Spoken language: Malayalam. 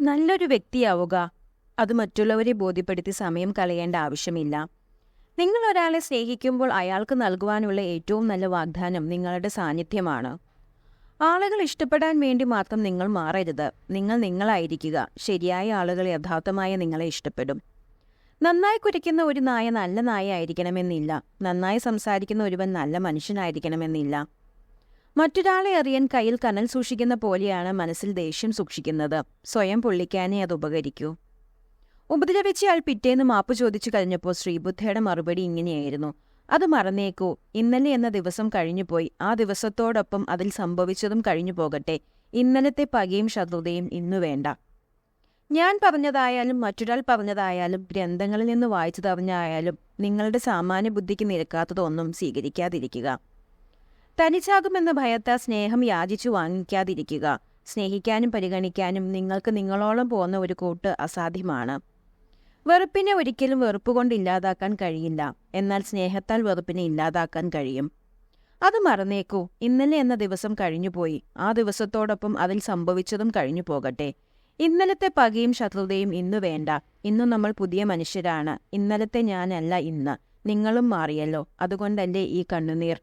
നല്ലൊരു വ്യക്തിയാവുക. അത് മറ്റുള്ളവരെ ബോധ്യപ്പെടുത്തി സമയം കളയേണ്ട ആവശ്യമില്ല. നിങ്ങൾ ഒരാളെ സ്നേഹിക്കുമ്പോൾ അയാൾക്ക് നൽകുവാനുള്ള ഏറ്റവും നല്ല വാഗ്ദാനം നിങ്ങളുടെ സാന്നിധ്യമാണ്. ആളുകൾ ഇഷ്ടപ്പെടാൻ വേണ്ടി മാത്രം നിങ്ങൾ മാറരുത്. നിങ്ങൾ നിങ്ങളായിരിക്കുക. ശരിയായ ആളുകൾ യഥാർത്ഥമായ നിങ്ങളെ ഇഷ്ടപ്പെടും. നന്നായി കുരയ്ക്കുന്ന ഒരു നായ നല്ല നായ ആയിരിക്കണമെന്നില്ല. നന്നായി സംസാരിക്കുന്ന ഒരുവൻ നല്ല മനുഷ്യനായിരിക്കണമെന്നില്ല. മറ്റൊരാളെ അറിയാൻ കയ്യിൽ കനൽ സൂക്ഷിക്കുന്ന പോലെയാണ് മനസ്സിൽ ദേഷ്യം സൂക്ഷിക്കുന്നത്. സ്വയം പൊള്ളിക്കാനേ അത് ഉപകരിക്കൂ. ഉപദ്രവിച്ചയാൾ പിറ്റേന്ന് മാപ്പ് ചോദിച്ചു കഴിഞ്ഞപ്പോൾ ശ്രീബുദ്ധയുടെ മറുപടി ഇങ്ങനെയായിരുന്നു: അത് മറന്നേക്കൂ. ഇന്നലെ എന്ന ദിവസം കഴിഞ്ഞുപോയി. ആ ദിവസത്തോടൊപ്പം അതിൽ സംഭവിച്ചതും കഴിഞ്ഞു പോകട്ടെ. ഇന്നലത്തെ പകയും ശത്രുതയും ഇന്നു വേണ്ട. ഞാൻ പറഞ്ഞതായാലും മറ്റൊരാൾ പറഞ്ഞതായാലും ഗ്രന്ഥങ്ങളിൽ നിന്ന് വായിച്ചതറിഞ്ഞായാലും നിങ്ങളുടെ സാമാന്യ ബുദ്ധിക്ക് നിരക്കാത്തതൊന്നും സ്വീകരിക്കാതിരിക്കുക. തനിച്ചാകുമെന്ന ഭയത്താൽ സ്നേഹം യാചിച്ചു വാങ്ങിക്കാതിരിക്കുക. സ്നേഹിക്കാനും പരിഗണിക്കാനും നിങ്ങൾക്ക് നിങ്ങളോളം പോകുന്ന ഒരു കൂട്ട് അസാധ്യമാണ്. വെറുപ്പിനെ ഒരിക്കലും വെറുപ്പുകൊണ്ട് ഇല്ലാതാക്കാൻ കഴിയില്ല. എന്നാൽ സ്നേഹത്താൽ വെറുപ്പിനെ ഇല്ലാതാക്കാൻ കഴിയും. അത് മറന്നേക്കൂ. ഇന്നലെ എന്ന ദിവസം കഴിഞ്ഞുപോയി. ആ ദിവസത്തോടൊപ്പം അതിൽ സംഭവിച്ചതും കഴിഞ്ഞു പോകട്ടെ. ഇന്നലത്തെ പകയും ശത്രുതയും ഇന്നു വേണ്ട. ഇന്നു നമ്മൾ പുതിയ മനുഷ്യരാണ്. ഇന്നലത്തെ ഞാനല്ല ഇന്ന്. നിങ്ങളും മാറിയല്ലോ. അതുകൊണ്ടല്ലേ ഈ കണ്ണുനീർ.